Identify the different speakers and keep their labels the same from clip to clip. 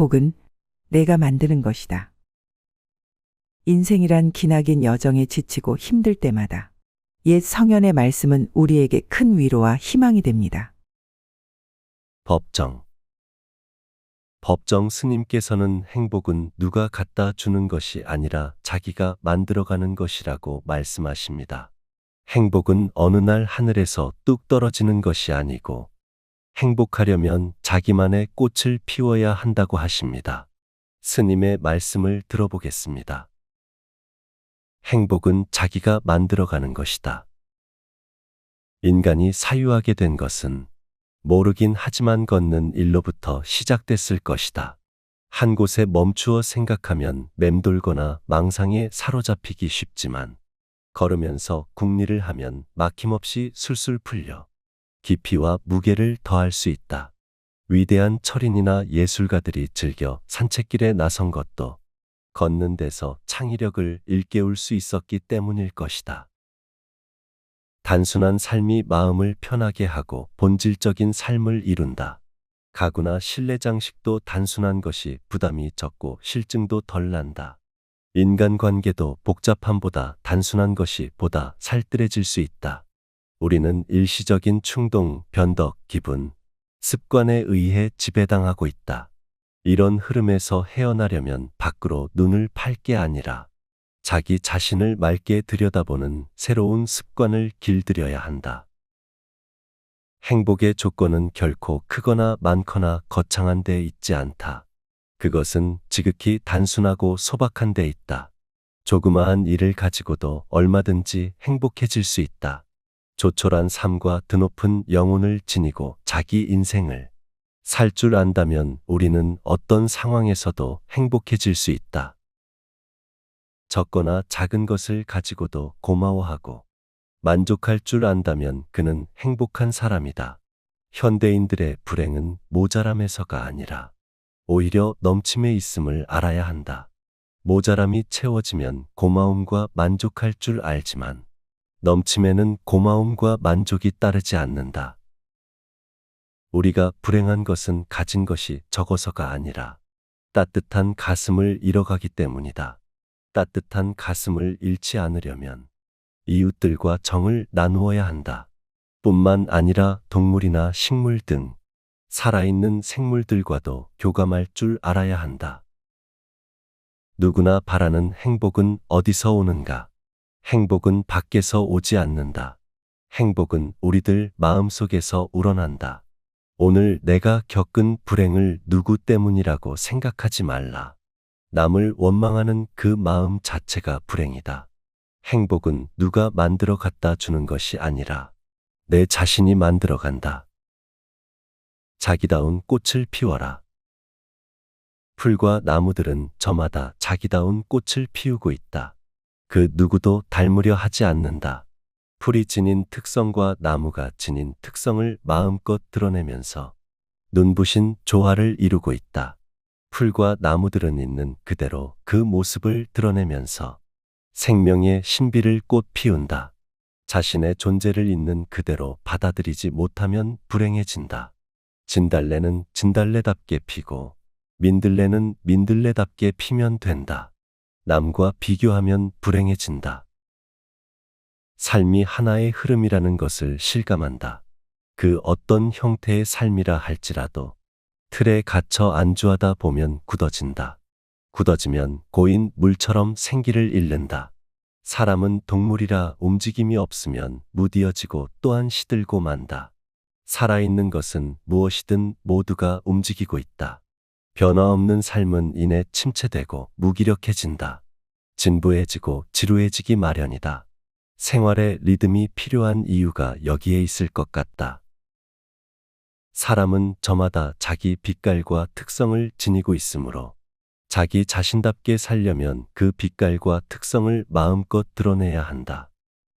Speaker 1: 복은 내가 만드는 것이다. 인생이란 기나긴 여정에 지치고 힘들 때마다 옛 성현의 말씀은 우리에게 큰 위로와 희망이 됩니다.
Speaker 2: 법정 스님께서는 행복은 누가 갖다 주는 것이 아니라 자기가 만들어가는 것이라고 말씀하십니다. 행복은 어느 날 하늘에서 뚝 떨어지는 것이 아니고 행복하려면 자기만의 꽃을 피워야 한다고 하십니다. 스님의 말씀을 들어보겠습니다. 행복은 자기가 만들어가는 것이다. 인간이 사유하게 된 것은 모르긴 하지만 걷는 일로부터 시작됐을 것이다. 한 곳에 멈추어 생각하면 맴돌거나 망상에 사로잡히기 쉽지만 걸으면서 궁리를 하면 막힘없이 술술 풀려 깊이와 무게를 더할 수 있다. 위대한 철인이나 예술가들이 즐겨 산책길에 나선 것도 걷는 데서 창의력을 일깨울 수 있었기 때문일 것이다. 단순한 삶이 마음을 편하게 하고 본질적인 삶을 이룬다. 가구나 실내 장식도 단순한 것이 부담이 적고 실증도 덜 난다. 인간관계도 복잡함보다 단순한 것이 보다 살뜰해질 수 있다. 우리는 일시적인 충동, 변덕, 기분, 습관에 의해 지배당하고 있다. 이런 흐름에서 헤어나려면 밖으로 눈을 팔 게 아니라 자기 자신을 맑게 들여다보는 새로운 습관을 길들여야 한다. 행복의 조건은 결코 크거나 많거나 거창한 데 있지 않다. 그것은 지극히 단순하고 소박한 데 있다. 조그마한 일을 가지고도 얼마든지 행복해질 수 있다. 조촐한 삶과 드높은 영혼을 지니고 자기 인생을 살 줄 안다면 우리는 어떤 상황에서도 행복해질 수 있다. 적거나 작은 것을 가지고도 고마워하고 만족할 줄 안다면 그는 행복한 사람이다. 현대인들의 불행은 모자람에서가 아니라 오히려 넘침에 있음을 알아야 한다. 모자람이 채워지면 고마움과 만족할 줄 알지만 넘침에는 고마움과 만족이 따르지 않는다. 우리가 불행한 것은 가진 것이 적어서가 아니라 따뜻한 가슴을 잃어가기 때문이다. 따뜻한 가슴을 잃지 않으려면 이웃들과 정을 나누어야 한다. 뿐만 아니라 동물이나 식물 등 살아있는 생물들과도 교감할 줄 알아야 한다. 누구나 바라는 행복은 어디서 오는가? 행복은 밖에서 오지 않는다. 행복은 우리들 마음속에서 우러난다. 오늘 내가 겪은 불행을 누구 때문이라고 생각하지 말라. 남을 원망하는 그 마음 자체가 불행이다. 행복은 누가 만들어 갖다 주는 것이 아니라 내 자신이 만들어 간다. 자기다운 꽃을 피워라. 풀과 나무들은 저마다 자기다운 꽃을 피우고 있다. 그 누구도 닮으려 하지 않는다. 풀이 지닌 특성과 나무가 지닌 특성을 마음껏 드러내면서 눈부신 조화를 이루고 있다. 풀과 나무들은 있는 그대로 그 모습을 드러내면서 생명의 신비를 꽃 피운다. 자신의 존재를 있는 그대로 받아들이지 못하면 불행해진다. 진달래는 진달래답게 피고 민들레는 민들레답게 피면 된다. 남과 비교하면 불행해진다. 삶이 하나의 흐름이라는 것을 실감한다. 그 어떤 형태의 삶이라 할지라도 틀에 갇혀 안주하다 보면 굳어진다. 굳어지면 고인 물처럼 생기를 잃는다. 사람은 동물이라 움직임이 없으면 무디어지고 또한 시들고 만다. 살아있는 것은 무엇이든 모두가 움직이고 있다. 변화 없는 삶은 이내 침체되고 무기력해진다. 진부해지고 지루해지기 마련이다. 생활에 리듬이 필요한 이유가 여기에 있을 것 같다. 사람은 저마다 자기 빛깔과 특성을 지니고 있으므로 자기 자신답게 살려면 그 빛깔과 특성을 마음껏 드러내야 한다.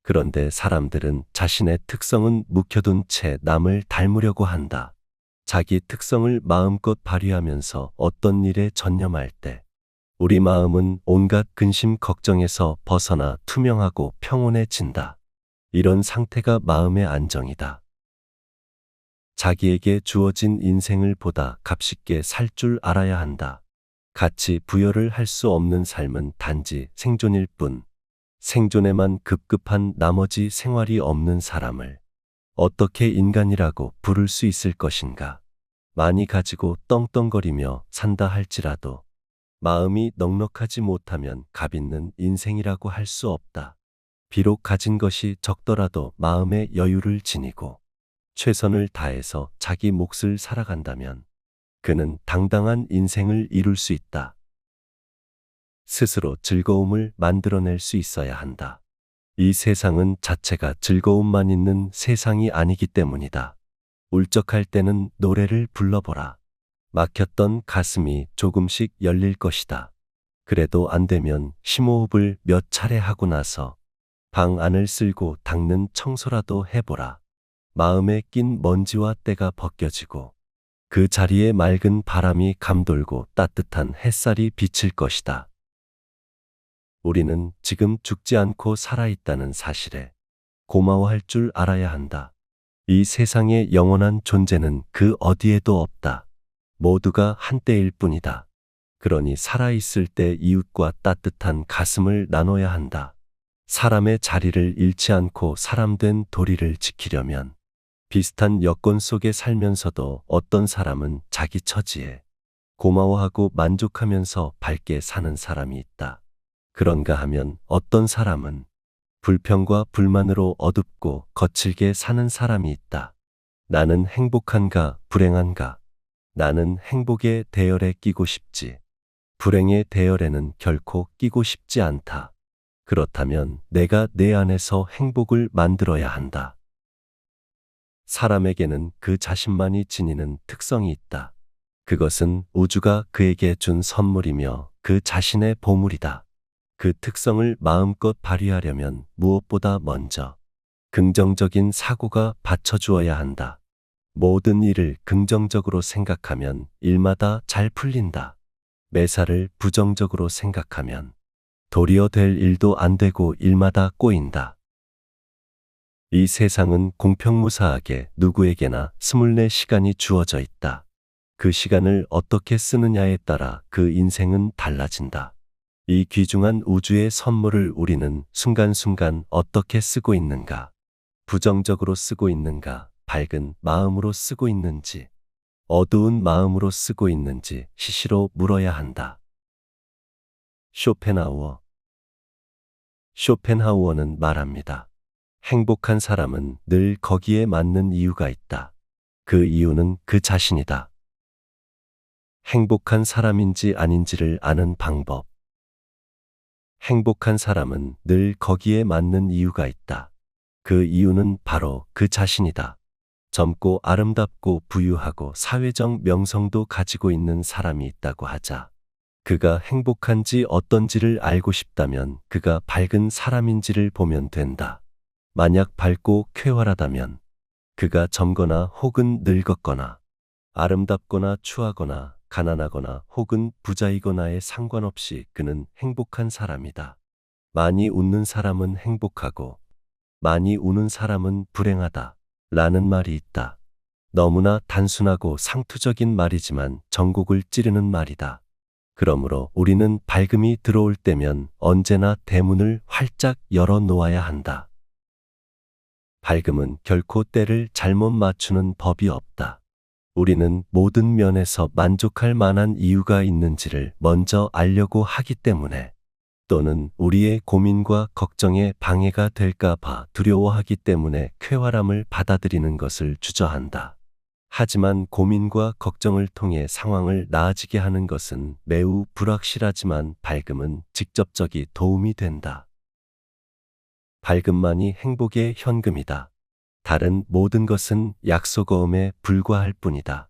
Speaker 2: 그런데 사람들은 자신의 특성은 묵혀둔 채 남을 닮으려고 한다. 자기 특성을 마음껏 발휘하면서 어떤 일에 전념할 때 우리 마음은 온갖 근심 걱정에서 벗어나 투명하고 평온해진다. 이런 상태가 마음의 안정이다. 자기에게 주어진 인생을 보다 값있게 살 줄 알아야 한다. 가치 부여를 할 수 없는 삶은 단지 생존일 뿐, 생존에만 급급한 나머지 생활이 없는 사람을 어떻게 인간이라고 부를 수 있을 것인가. 많이 가지고 떵떵거리며 산다 할지라도 마음이 넉넉하지 못하면 값 있는 인생이라고 할 수 없다. 비록 가진 것이 적더라도 마음의 여유를 지니고 최선을 다해서 자기 몫을 살아간다면 그는 당당한 인생을 이룰 수 있다. 스스로 즐거움을 만들어낼 수 있어야 한다. 이 세상은 자체가 즐거움만 있는 세상이 아니기 때문이다. 울적할 때는 노래를 불러보라. 막혔던 가슴이 조금씩 열릴 것이다. 그래도 안 되면 심호흡을 몇 차례 하고 나서 방 안을 쓸고 닦는 청소라도 해보라. 마음에 낀 먼지와 때가 벗겨지고 그 자리에 맑은 바람이 감돌고 따뜻한 햇살이 비칠 것이다. 우리는 지금 죽지 않고 살아있다는 사실에 고마워할 줄 알아야 한다. 이 세상의 영원한 존재는 그 어디에도 없다. 모두가 한때일 뿐이다. 그러니 살아있을 때 이웃과 따뜻한 가슴을 나눠야 한다. 사람의 자리를 잃지 않고 사람된 도리를 지키려면 비슷한 여건 속에 살면서도 어떤 사람은 자기 처지에 고마워하고 만족하면서 밝게 사는 사람이 있다. 그런가 하면 어떤 사람은 불평과 불만으로 어둡고 거칠게 사는 사람이 있다. 나는 행복한가 불행한가? 나는 행복의 대열에 끼고 싶지. 불행의 대열에는 결코 끼고 싶지 않다. 그렇다면 내가 내 안에서 행복을 만들어야 한다. 사람에게는 그 자신만이 지니는 특성이 있다. 그것은 우주가 그에게 준 선물이며 그 자신의 보물이다. 그 특성을 마음껏 발휘하려면 무엇보다 먼저 긍정적인 사고가 받쳐주어야 한다. 모든 일을 긍정적으로 생각하면 일마다 잘 풀린다. 매사를 부정적으로 생각하면 도리어 될 일도 안 되고 일마다 꼬인다. 이 세상은 공평무사하게 누구에게나 24시간이 주어져 있다. 그 시간을 어떻게 쓰느냐에 따라 그 인생은 달라진다. 이 귀중한 우주의 선물을 우리는 순간순간 어떻게 쓰고 있는가? 부정적으로 쓰고 있는가? 밝은 마음으로 쓰고 있는지, 어두운 마음으로 쓰고 있는지 시시로 물어야 한다. 쇼펜하우어는 말합니다. 행복한 사람은 늘 거기에 맞는 이유가 있다. 그 이유는 그 자신이다. 행복한 사람인지 아닌지를 아는 방법. 행복한 사람은 늘 거기에 맞는 이유가 있다. 그 이유는 바로 그 자신이다. 젊고 아름답고 부유하고 사회적 명성도 가지고 있는 사람이 있다고 하자. 그가 행복한지 어떤지를 알고 싶다면 그가 밝은 사람인지를 보면 된다. 만약 밝고 쾌활하다면 그가 젊거나 혹은 늙었거나 아름답거나 추하거나 가난하거나 혹은 부자이거나에 상관없이 그는 행복한 사람이다. 많이 웃는 사람은 행복하고 많이 우는 사람은 불행하다. 라는 말이 있다. 너무나 단순하고 상투적인 말이지만 전곡을 찌르는 말이다. 그러므로 우리는 밝음이 들어올 때면 언제나 대문을 활짝 열어 놓아야 한다. 밝음은 결코 때를 잘못 맞추는 법이 없다. 우리는 모든 면에서 만족할 만한 이유가 있는지를 먼저 알려고 하기 때문에 또는 우리의 고민과 걱정에 방해가 될까 봐 두려워하기 때문에 쾌활함을 받아들이는 것을 주저한다. 하지만 고민과 걱정을 통해 상황을 나아지게 하는 것은 매우 불확실하지만 밝음은 직접적인 도움이 된다. 밝음만이 행복의 현금이다. 다른 모든 것은 약소거음에 불과할 뿐이다.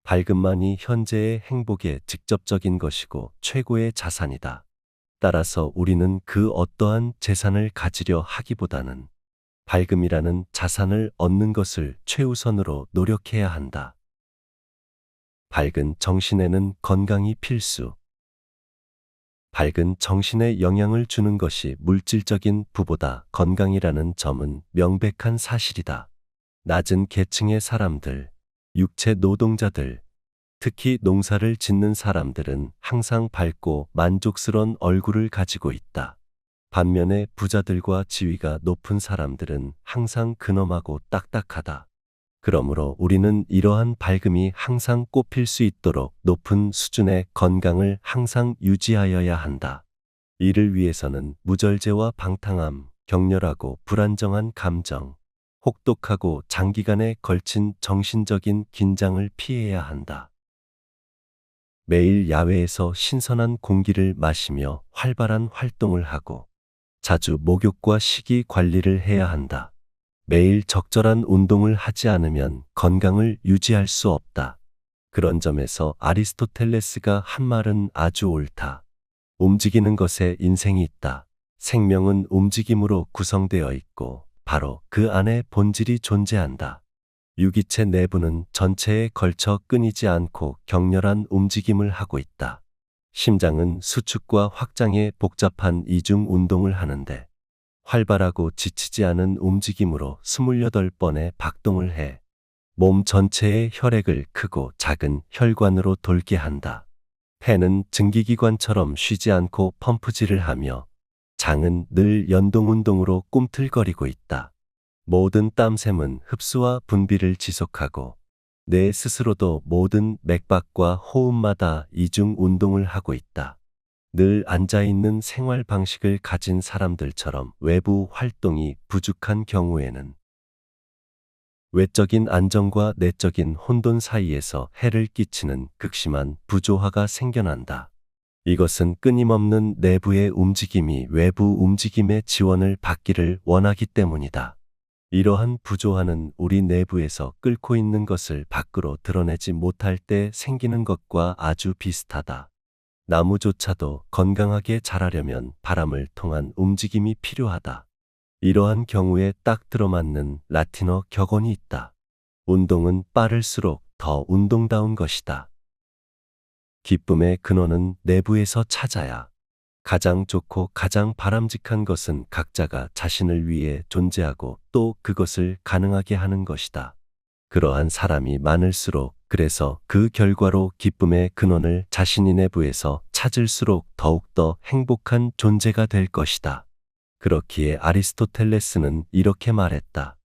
Speaker 2: 밝음만이 현재의 행복의 직접적인 것이고 최고의 자산이다. 따라서 우리는 그 어떠한 재산을 가지려 하기보다는 밝음이라는 자산을 얻는 것을 최우선으로 노력해야 한다. 밝은 정신에는 건강이 필수. 밝은 정신에 영향을 주는 것이 물질적인 부보다 건강이라는 점은 명백한 사실이다. 낮은 계층의 사람들, 육체 노동자들, 특히 농사를 짓는 사람들은 항상 밝고 만족스러운 얼굴을 가지고 있다. 반면에 부자들과 지위가 높은 사람들은 항상 근엄하고 딱딱하다. 그러므로 우리는 이러한 밝음이 항상 꽃필 수 있도록 높은 수준의 건강을 항상 유지하여야 한다. 이를 위해서는 무절제와 방탕함, 격렬하고 불안정한 감정, 혹독하고 장기간에 걸친 정신적인 긴장을 피해야 한다. 매일 야외에서 신선한 공기를 마시며 활발한 활동을 하고 자주 목욕과 식이 관리를 해야 한다. 매일 적절한 운동을 하지 않으면 건강을 유지할 수 없다. 그런 점에서 아리스토텔레스가 한 말은 아주 옳다. 움직이는 것에 인생이 있다. 생명은 움직임으로 구성되어 있고 바로 그 안에 본질이 존재한다. 유기체 내부는 전체에 걸쳐 끊이지 않고 격렬한 움직임을 하고 있다. 심장은 수축과 확장의 복잡한 이중 운동을 하는데 활발하고 지치지 않은 움직임으로 28번의 박동을 해 몸 전체의 혈액을 크고 작은 혈관으로 돌게 한다. 폐는 증기기관처럼 쉬지 않고 펌프질을 하며 장은 늘 연동운동으로 꿈틀거리고 있다. 모든 땀샘은 흡수와 분비를 지속하고 내 스스로도 모든 맥박과 호흡마다 이중 운동을 하고 있다. 늘 앉아있는 생활 방식을 가진 사람들처럼 외부 활동이 부족한 경우에는 외적인 안정과 내적인 혼돈 사이에서 해를 끼치는 극심한 부조화가 생겨난다. 이것은 끊임없는 내부의 움직임이 외부 움직임의 지원을 받기를 원하기 때문이다. 이러한 부조화는 우리 내부에서 끓고 있는 것을 밖으로 드러내지 못할 때 생기는 것과 아주 비슷하다. 나무조차도 건강하게 자라려면 바람을 통한 움직임이 필요하다. 이러한 경우에 딱 들어맞는 라틴어 격언이 있다. 운동은 빠를수록 더 운동다운 것이다. 기쁨의 근원은 내부에서 찾아야. 가장 좋고 가장 바람직한 것은 각자가 자신을 위해 존재하고 또 그것을 가능하게 하는 것이다. 그러한 사람이 많을수록 그래서 그 결과로 기쁨의 근원을 자신의 내부에서 찾을수록 더욱더 행복한 존재가 될 것이다. 그렇기에 아리스토텔레스는 이렇게 말했다.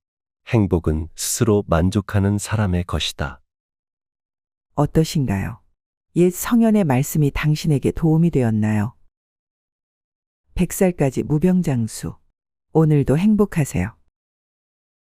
Speaker 2: 행복은 스스로 만족하는 사람의 것이다.
Speaker 1: 어떠신가요? 옛 성현의 말씀이 당신에게 도움이 되었나요? 100살까지 무병장수. 오늘도 행복하세요.